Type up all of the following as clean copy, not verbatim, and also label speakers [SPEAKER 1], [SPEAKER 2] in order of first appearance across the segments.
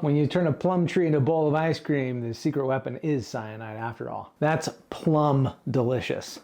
[SPEAKER 1] When you turn a plum tree into a bowl of ice cream, the secret weapon is cyanide after all. That's plum delicious.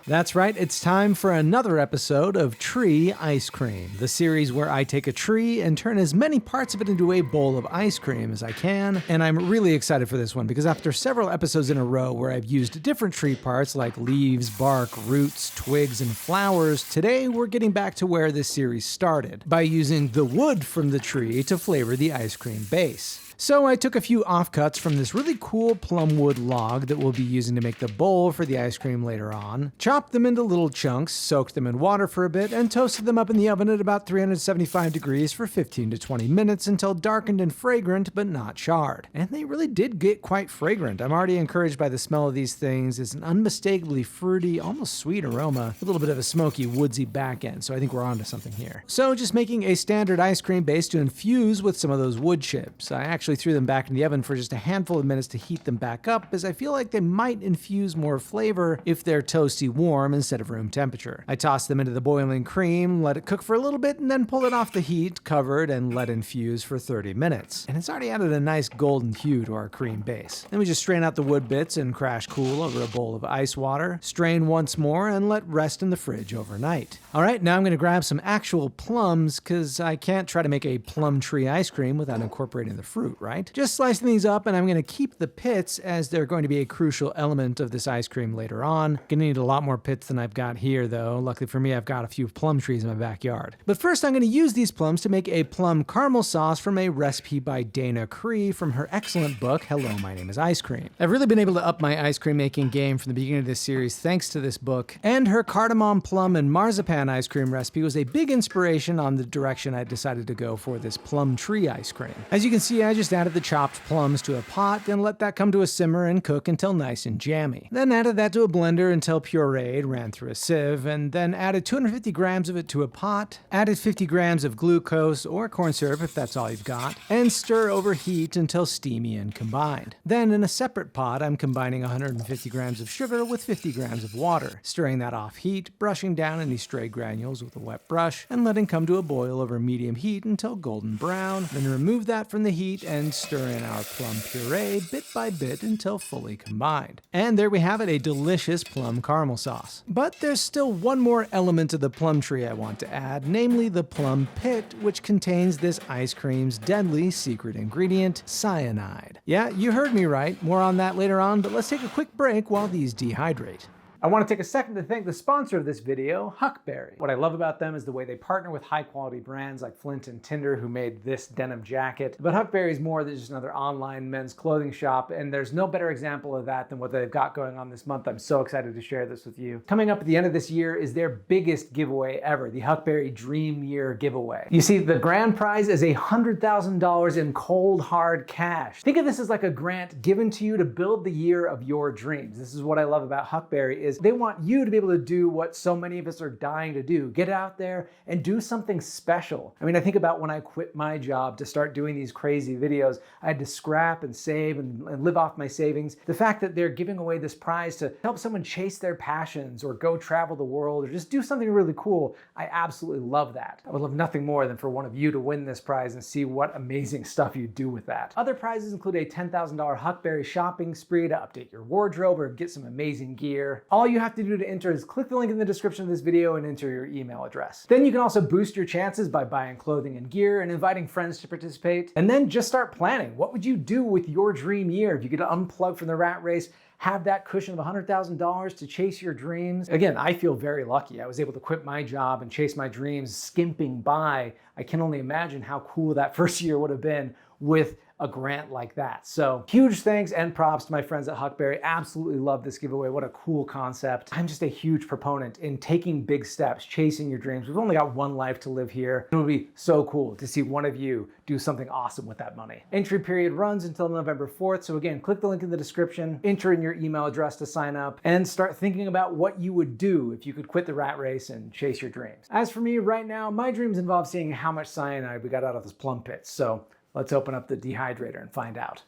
[SPEAKER 1] That's right, it's time for another episode of Tree Ice Cream, the series where I take a tree and turn as many parts of it into a bowl of ice cream as I can. And I'm really excited for this one because after several episodes in a row where I've used different tree parts like leaves, bark, roots, twigs, and flowers, today we're getting back to where this series started, by using the wood from the tree to flavor the ice cream base. So I took a few offcuts from this really cool plum wood log that we'll be using to make the bowl for the ice cream later on, chopped them into little chunks, soaked them in water for a bit, and toasted them up in the oven at about 375 degrees for 15 to 20 minutes until darkened and fragrant but not charred. And they really did get quite fragrant. I'm already encouraged by the smell of these things. It's an unmistakably fruity, almost sweet aroma, a little bit of a smoky, woodsy back end, so I think we're onto something here. So just making a standard ice cream base to infuse with some of those wood chips. I actually threw them back in the oven for just a handful of minutes to heat them back up, as I feel like they might infuse more flavor if they're toasty warm instead of room temperature. I tossed them into the boiling cream, let it cook for a little bit, and then pull it off the heat, covered, and let infuse for 30 minutes. And it's already added a nice golden hue to our cream base. Then we just strain out the wood bits and crash cool over a bowl of ice water, strain once more, and let rest in the fridge overnight. Alright, now I'm going to grab some actual plums, because I can't try to make a plum tree ice cream without incorporating the fruit, right? Just slicing these up, and I'm going to keep the pits as they're going to be a crucial element of this ice cream later on. Gonna need a lot more pits than I've got here though. Luckily for me, I've got a few plum trees in my backyard. But first I'm going to use these plums to make a plum caramel sauce from a recipe by Dana Cree from her excellent book, Hello, My Name is Ice Cream. I've really been able to up my ice cream making game from the beginning of this series thanks to this book, and her cardamom, plum, and marzipan ice cream recipe was a big inspiration on the direction I decided to go for this plum tree ice cream. As you can see, I just added the chopped plums to a pot, then let that come to a simmer and cook until nice and jammy. Then added that to a blender until pureed, ran through a sieve, and then added 250 grams of it to a pot, added 50 grams of glucose or corn syrup if that's all you've got, and stir over heat until steamy and combined. Then in a separate pot, I'm combining 150 grams of sugar with 50 grams of water, stirring that off heat, brushing down any stray granules with a wet brush, and letting come to a boil over medium heat until golden brown. Then remove that from the heat and stir in our plum puree bit by bit until fully combined. And there we have it, a delicious plum caramel sauce. But there's still one more element to the plum tree I want to add, namely the plum pit, which contains this ice cream's deadly secret ingredient, cyanide. Yeah, you heard me right. More on that later on, but let's take a quick break while these dehydrate. I want to take a second to thank the sponsor of this video, Huckberry. What I love about them is the way they partner with high-quality brands like Flint and Tinder, who made this denim jacket. But Huckberry is more than just another online men's clothing shop, and there's no better example of that than what they've got going on this month. I'm so excited to share this with you. Coming up at the end of this year is their biggest giveaway ever, the Huckberry Dream Year giveaway. You see, the grand prize is $100,000 in cold, hard cash. Think of this as like a grant given to you to build the year of your dreams. This is what I love about Huckberry, is they want you to be able to do what so many of us are dying to do. Get out there and do something special. I mean, I think about when I quit my job to start doing these crazy videos. I had to scrap and save and live off my savings. The fact that they're giving away this prize to help someone chase their passions or go travel the world or just do something really cool, I absolutely love that. I would love nothing more than for one of you to win this prize and see what amazing stuff you do with that. Other prizes include a $10,000 Huckberry shopping spree to update your wardrobe or get some amazing gear. All you have to do to enter is click the link in the description of this video and enter your email address. Then you can also boost your chances by buying clothing and gear and inviting friends to participate. And then just start planning. What would you do with your dream year if you could unplug from the rat race, have that cushion of $100,000 to chase your dreams? Again, I feel very lucky. I was able to quit my job and chase my dreams skimping by. I can only imagine how cool that first year would have been with a grant like that. So huge thanks and props to my friends at Huckberry. Absolutely love this giveaway. What a cool concept. I'm just a huge proponent in taking big steps, chasing your dreams. We've only got one life to live here. It would be so cool to see one of you do something awesome with that money. Entry period runs until November 4th. So again, click the link in the description, enter in your email address to sign up, and start thinking about what you would do if you could quit the rat race and chase your dreams. As for me right now, my dreams involve seeing how much cyanide we got out of those plum pits. So let's open up the dehydrator and find out.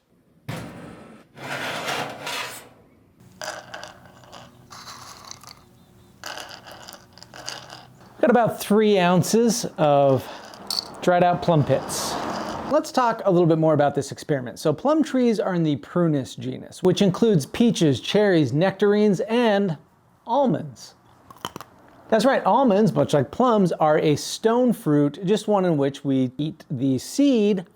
[SPEAKER 1] Got about 3 ounces of dried out plum pits. Let's talk a little bit more about this experiment. So plum trees are in the Prunus genus, which includes peaches, cherries, nectarines, and almonds. That's right, almonds, much like plums, are a stone fruit, just one in which we eat the seed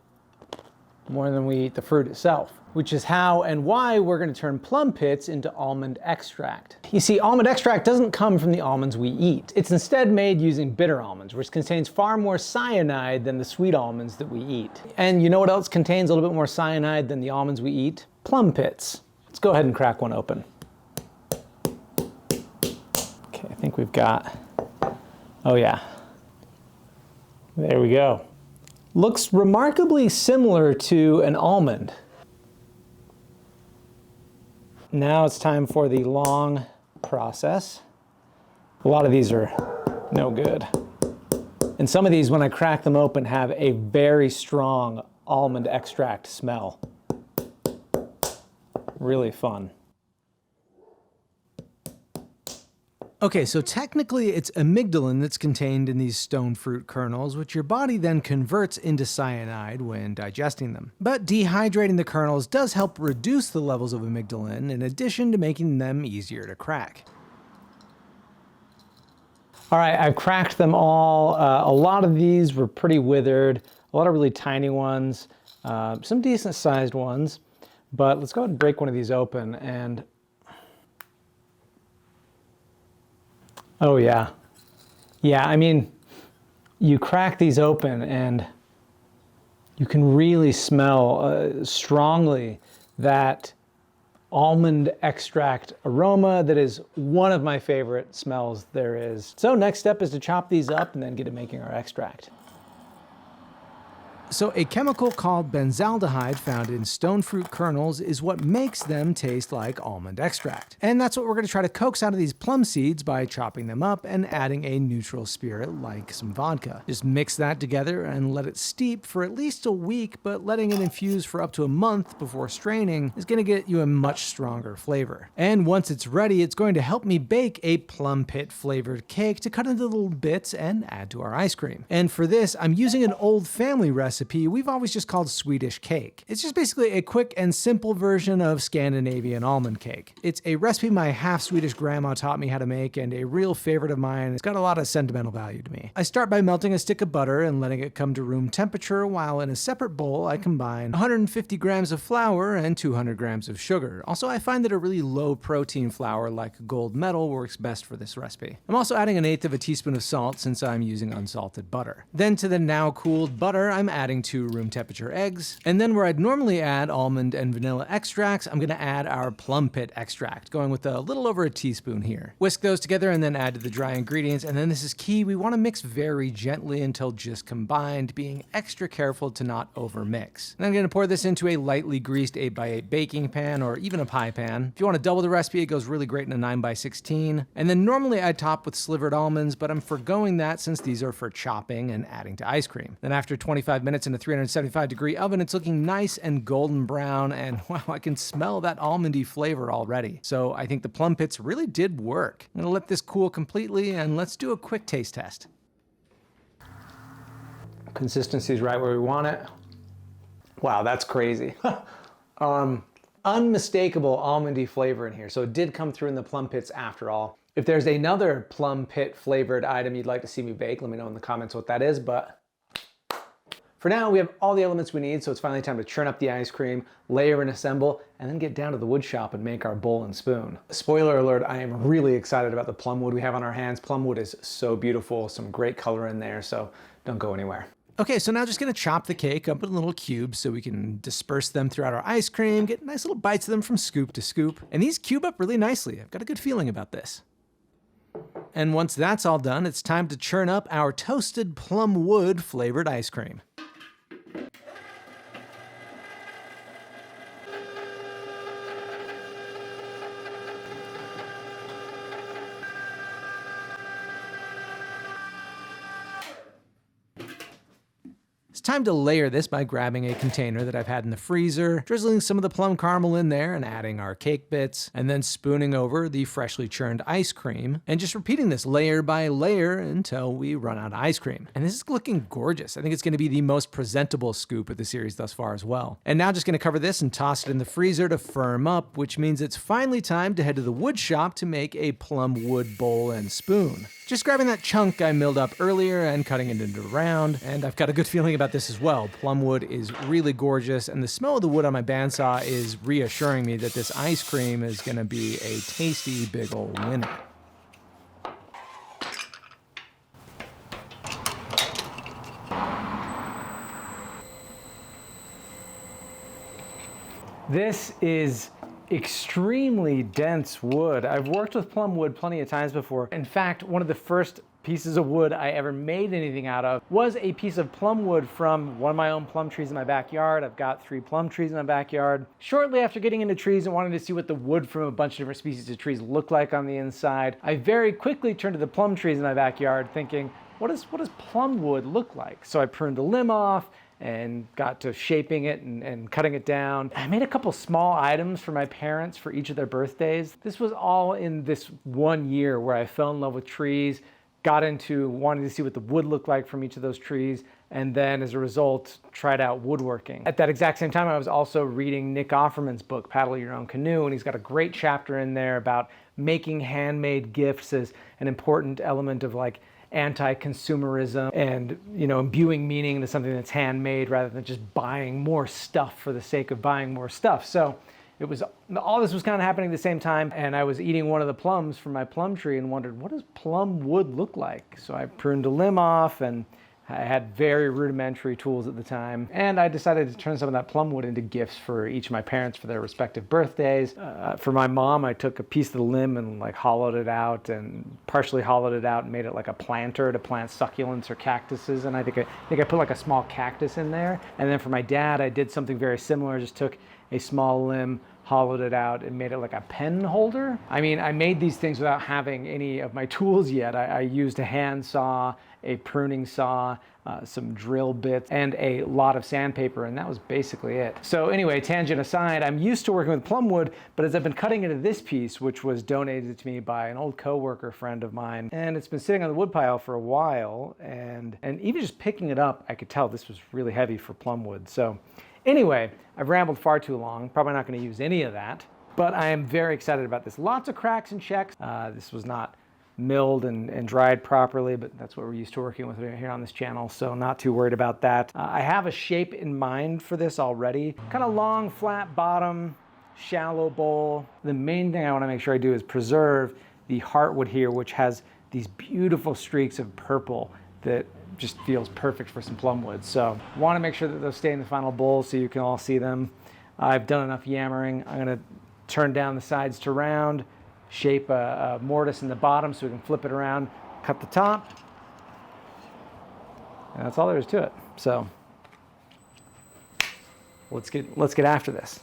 [SPEAKER 1] more than we eat the fruit itself, which is how and why we're going to turn plum pits into almond extract. You see, almond extract doesn't come from the almonds we eat. It's instead made using bitter almonds, which contains far more cyanide than the sweet almonds that we eat. And you know what else contains a little bit more cyanide than the almonds we eat? Plum pits. Let's go ahead and crack one open. Okay, I think we've got, oh yeah, there we go. Looks remarkably similar to an almond. Now it's time for the long process. A lot of these are no good. And some of these, when I crack them open, have a very strong almond extract smell. Really fun. Okay, so technically it's amygdalin that's contained in these stone fruit kernels, which your body then converts into cyanide when digesting them. But dehydrating the kernels does help reduce the levels of amygdalin, in addition to making them easier to crack. All right, I've cracked them all. A lot of these were pretty withered, a lot of really tiny ones, some decent sized ones. But let's go ahead and break one of these open and oh yeah. Yeah, I mean, you crack these open and you can really smell strongly that almond extract aroma that is one of my favorite smells there is. So next step is to chop these up and then get to making our extract. So a chemical called benzaldehyde found in stone fruit kernels is what makes them taste like almond extract. And that's what we're going to try to coax out of these plum seeds by chopping them up and adding a neutral spirit like some vodka. Just mix that together and let it steep for at least a week, but letting it infuse for up to a month before straining is going to get you a much stronger flavor. And once it's ready, it's going to help me bake a plum pit flavored cake to cut into little bits and add to our ice cream. And for this, I'm using an old family recipe we've always just called Swedish cake. It's just basically a quick and simple version of Scandinavian almond cake. It's a recipe my half-Swedish grandma taught me how to make and a real favorite of mine. It's got a lot of sentimental value to me. I start by melting a stick of butter and letting it come to room temperature, while in a separate bowl I combine 150 grams of flour and 200 grams of sugar. Also, I find that a really low protein flour like gold medal works best for this recipe. I'm also adding 1/8 of a teaspoon of salt since I'm using unsalted butter. Then to the now cooled butter, I'm adding 2 room temperature eggs. And then where I'd normally add almond and vanilla extracts, I'm gonna add our plum pit extract, going with a little over a teaspoon here. Whisk those together and then add to the dry ingredients. And then this is key, we wanna mix very gently until just combined, being extra careful to not over mix. And I'm gonna pour this into a lightly greased 8x8 baking pan or even a pie pan. If you wanna double the recipe, it goes really great in a 9x16. And then normally I'd top with slivered almonds, but I'm forgoing that since these are for chopping and adding to ice cream. Then after 25 minutes in a 375-degree oven, it's looking nice and golden brown, and wow, I can smell that almondy flavor already. So I think the plum pits really did work. I'm gonna let this cool completely, and let's do a quick taste test. Consistency is right where we want it. Wow, that's crazy. Unmistakable almondy flavor in here. So it did come through in the plum pits after all. If there's another plum pit flavored item you'd like to see me bake, let me know in the comments what that is, but for now, we have all the elements we need, so it's finally time to churn up the ice cream, layer and assemble, and then get down to the wood shop and make our bowl and spoon. Spoiler alert, I am really excited about the plum wood we have on our hands. Plum wood is so beautiful, some great color in there, so don't go anywhere. Okay, so now just gonna chop the cake up in little cubes so we can disperse them throughout our ice cream, get nice little bites of them from scoop to scoop. And these cube up really nicely. I've got a good feeling about this. And once that's all done, it's time to churn up our toasted plum wood flavored ice cream. time to layer this by grabbing a container that I've had in the freezer, drizzling some of the plum caramel in there and adding our cake bits, and then spooning over the freshly churned ice cream, and just repeating this layer by layer until we run out of ice cream. And this is looking gorgeous. I think it's going to be the most presentable scoop of the series thus far as well. And now just going to cover this and toss it in the freezer to firm up, which means it's finally time to head to the wood shop to make a plum wood bowl and spoon. Just grabbing that chunk I milled up earlier and cutting it into a round, and I've got a good feeling about this as well. Plum wood is really gorgeous, and the smell of the wood on my bandsaw is reassuring me that this ice cream is going to be a tasty big ol' winner. This is extremely dense wood. I've worked with plum wood plenty of times before. In fact, one of the first pieces of wood I ever made anything out of was a piece of plum wood from one of my own plum trees in my backyard. I've got 3 plum trees in my backyard. Shortly after getting into trees and wanting to see what the wood from a bunch of different species of trees look like on the inside, I very quickly turned to the plum trees in my backyard thinking, what does plum wood look like? So I pruned the limb off and got to shaping it and cutting it down. I made a couple small items for my parents for each of their birthdays. This was all in this one year where I fell in love with trees, got into wanting to see what the wood looked like from each of those trees, and then as a result, tried out woodworking. At that exact same time, I was also reading Nick Offerman's book, Paddle Your Own Canoe, and he's got a great chapter in there about making handmade gifts as an important element of like anti-consumerism and, you know, imbuing meaning into something that's handmade rather than just buying more stuff for the sake of buying more stuff. So it was, all this was kind of happening at the same time, and I was eating one of the plums from my plum tree and wondered, what does plum wood look like? So I pruned a limb off, and I had very rudimentary tools at the time, and I decided to turn some of that plum wood into gifts for each of my parents for their respective birthdays. For my mom, I took a piece of the limb and like hollowed it out and partially hollowed it out and made it like a planter to plant succulents or cactuses, and I think I put like a small cactus in there. And then for my dad, I did something very similar. Just took a small limb, hollowed it out, and made it like a pen holder. I mean, I made these things without having any of my tools yet. I used a hand saw, a pruning saw, some drill bits, and a lot of sandpaper, and that was basically it. So anyway, tangent aside, I'm used to working with plum wood, but as I've been cutting into this piece, which was donated to me by an old coworker friend of mine, and it's been sitting on the wood pile for a while, and even just picking it up, I could tell this was really heavy for plum wood. So anyway, I've rambled far too long, probably not going to use any of that, but I am very excited about this. Lots of cracks and checks. This was not milled and dried properly, but that's what we're used to working with here on this channel, so not too worried about that. I have a shape in mind for this already. Kind of long, flat bottom, shallow bowl. The main thing I want to make sure I do is preserve the heartwood here, which has these beautiful streaks of purple that just feels perfect for some plum wood. So want to make sure that those stay in the final bowl so you can all see them. I've done enough yammering. I'm going to turn down the sides to round, shape a mortise in the bottom so we can flip it around, cut the top, and that's all there is to it. So let's get after this.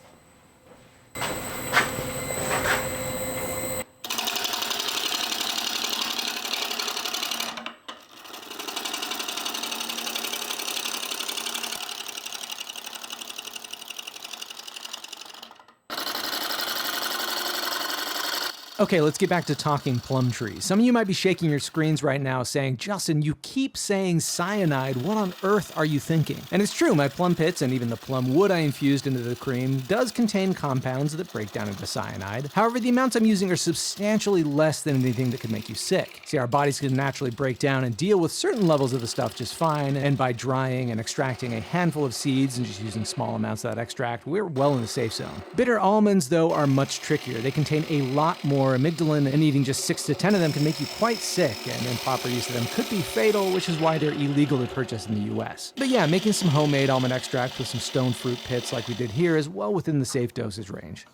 [SPEAKER 1] Okay, let's get back to talking plum trees. Some of you might be shaking your screens right now saying, Justin, you keep saying cyanide. What on earth are you thinking? And it's true, my plum pits and even the plum wood I infused into the cream does contain compounds that break down into cyanide. However, the amounts I'm using are substantially less than anything that could make you sick. See, our bodies can naturally break down and deal with certain levels of the stuff just fine, and by drying and extracting a handful of seeds and just using small amounts of that extract, we're well in the safe zone. Bitter almonds, though, are much trickier. They contain a lot more amygdalin, and eating just 6 to 10 of them can make you quite sick, and improper use of them could be fatal, which is why they're illegal to purchase in the US. But yeah, making some homemade almond extract with some stone fruit pits like we did here is well within the safe dosage range.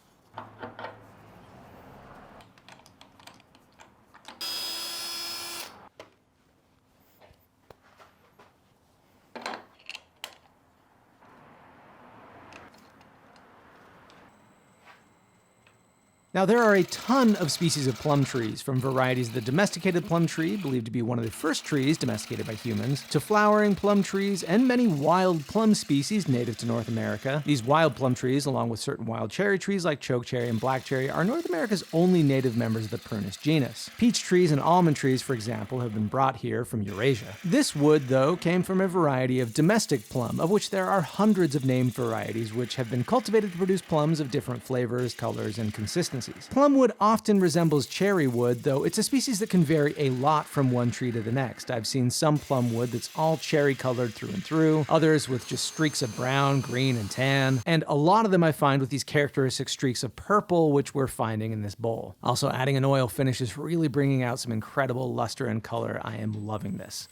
[SPEAKER 1] Now, there are a ton of species of plum trees, from varieties of the domesticated plum tree, believed to be one of the first trees domesticated by humans, to flowering plum trees, and many wild plum species native to North America. These wild plum trees, along with certain wild cherry trees like chokecherry and blackcherry, are North America's only native members of the Prunus genus. Peach trees and almond trees, for example, have been brought here from Eurasia. This wood, though, came from a variety of domestic plum, of which there are hundreds of named varieties which have been cultivated to produce plums of different flavors, colors, and consistencies. Plumwood often resembles cherry wood, though it's a species that can vary a lot from one tree to the next. I've seen some plumwood that's all cherry colored through and through, others with just streaks of brown, green, and tan, and a lot of them I find with these characteristic streaks of purple, which we're finding in this bowl. Also, adding an oil finish is really bringing out some incredible luster and color. I am loving this.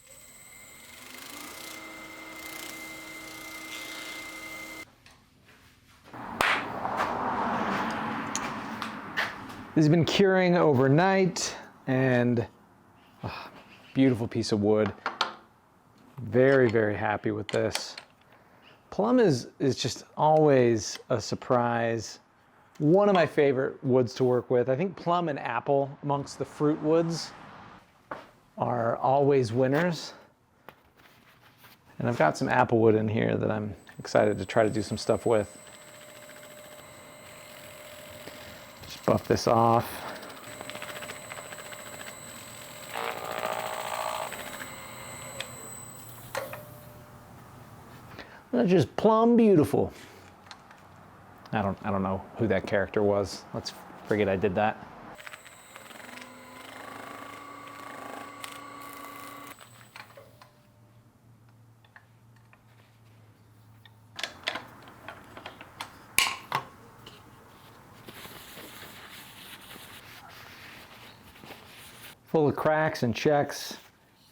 [SPEAKER 1] This has been curing overnight, and beautiful piece of wood. Very, very happy with this. Plum is just always a surprise. One of my favorite woods to work with. I think plum and apple amongst the fruit woods are always winners. And I've got some apple wood in here that I'm excited to try to do some stuff with. Buff this off. That's just plum beautiful. I don't know who that character was. Let's forget I did that. Full of cracks and checks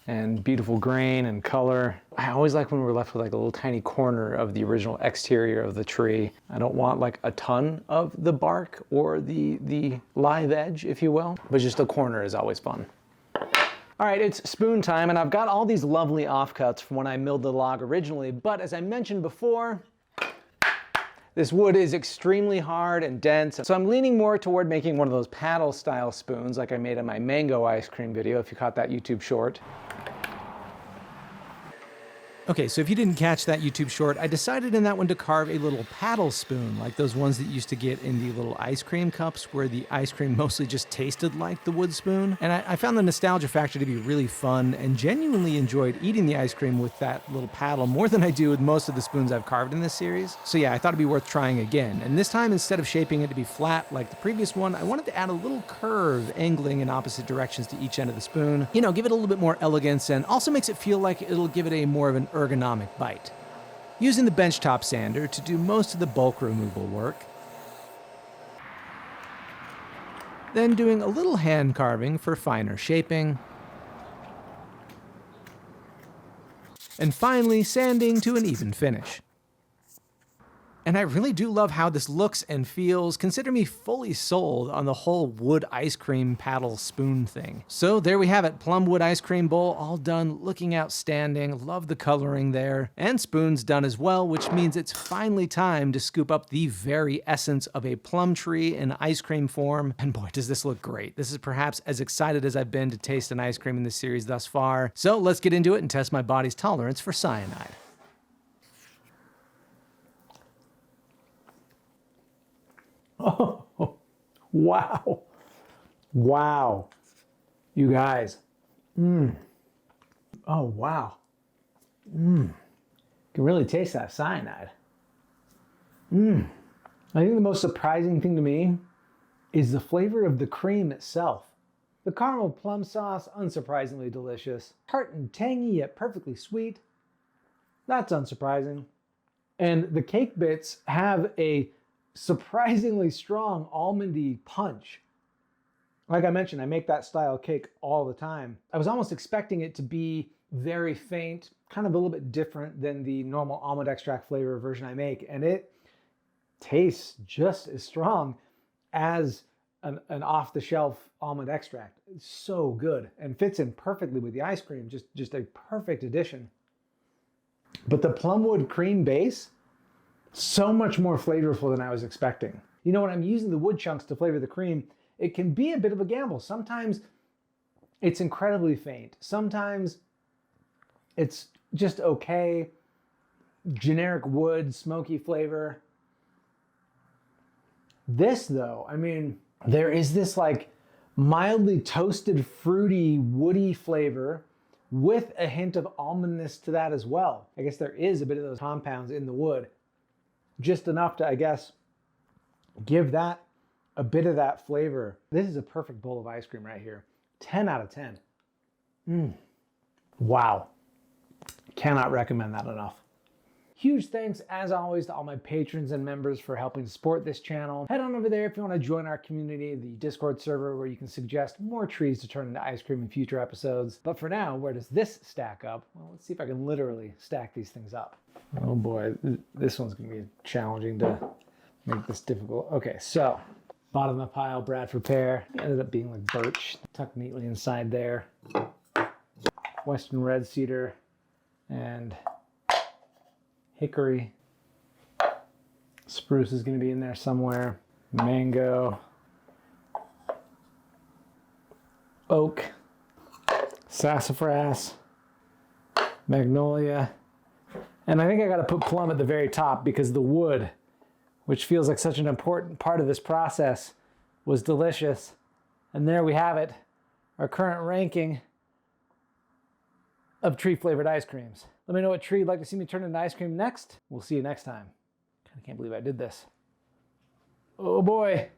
[SPEAKER 1] and beautiful grain and color. I always like when we're left with like a little tiny corner of the original exterior of the tree. I don't want like a ton of the bark or the live edge, if you will, but just a corner is always fun. All right, it's spoon time, and I've got all these lovely offcuts from when I milled the log originally, but as I mentioned before, this wood is extremely hard and dense, so I'm leaning more toward making one of those paddle style spoons like I made in my mango ice cream video, if you caught that YouTube short. Okay, so if you didn't catch that YouTube short, I decided in that one to carve a little paddle spoon, like those ones that you used to get in the little ice cream cups where the ice cream mostly just tasted like the wood spoon. And I found the nostalgia factor to be really fun and genuinely enjoyed eating the ice cream with that little paddle more than I do with most of the spoons I've carved in this series. So yeah, I thought it'd be worth trying again. And this time, instead of shaping it to be flat like the previous one, I wanted to add a little curve angling in opposite directions to each end of the spoon. You know, give it a little bit more elegance, and also makes it feel like it'll give it a more of an ergonomic bite. Using the benchtop sander to do most of the bulk removal work. Then doing a little hand carving for finer shaping. And finally sanding to an even finish. And I really do love how this looks and feels. Consider me fully sold on the whole wood ice cream paddle spoon thing. So there we have it, plum wood ice cream bowl, all done, looking outstanding. Love the coloring there. And spoons done as well, which means it's finally time to scoop up the very essence of a plum tree in ice cream form. And boy, does this look great. This is perhaps as excited as I've been to taste an ice cream in this series thus far. So let's get into it and test my body's tolerance for cyanide. Oh, wow. Wow. You guys. Oh, wow. You can really taste that cyanide. I think the most surprising thing to me is the flavor of the cream itself. The caramel plum sauce, unsurprisingly delicious. Tart and tangy, yet perfectly sweet. That's unsurprising. And the cake bits have a surprisingly strong almondy punch. Like I mentioned, I make that style cake all the time. I was almost expecting it to be very faint, kind of a little bit different than the normal almond extract flavor version I make, and it tastes just as strong as an off-the-shelf almond extract. It's so good and fits in perfectly with the ice cream, just a perfect addition. But the plumwood cream base, So much more flavorful than I was expecting. You know, when I'm using the wood chunks to flavor the cream, it can be a bit of a gamble. Sometimes it's incredibly faint. Sometimes it's just okay, generic wood, smoky flavor. This though, I mean, there is this like mildly toasted, fruity, woody flavor with a hint of almondness to that as well. I guess there is a bit of those compounds in the wood, just enough to, I guess, give that a bit of that flavor. This is a perfect bowl of ice cream right here. 10 out of 10. Wow. Cannot recommend that enough. Huge thanks, as always, to all my patrons and members for helping support this channel. Head on over there if you want to join our community, the Discord server, where you can suggest more trees to turn into ice cream in future episodes. But for now, where does this stack up? Well, let's see if I can literally stack these things up. Oh boy, this one's going to be challenging to make this difficult. Okay, so bottom of the pile, Bradford pear. It ended up being like birch, tucked neatly inside there. Western red cedar and hickory. Spruce is going to be in there somewhere. Mango. Oak. Sassafras. Magnolia. And I think I got to put plum at the very top because the wood, which feels like such an important part of this process, was delicious. And there we have it, our current ranking of tree-flavored ice creams. Let me know what tree you'd like to see me turn into ice cream next. We'll see you next time. I can't believe I did this. Oh boy.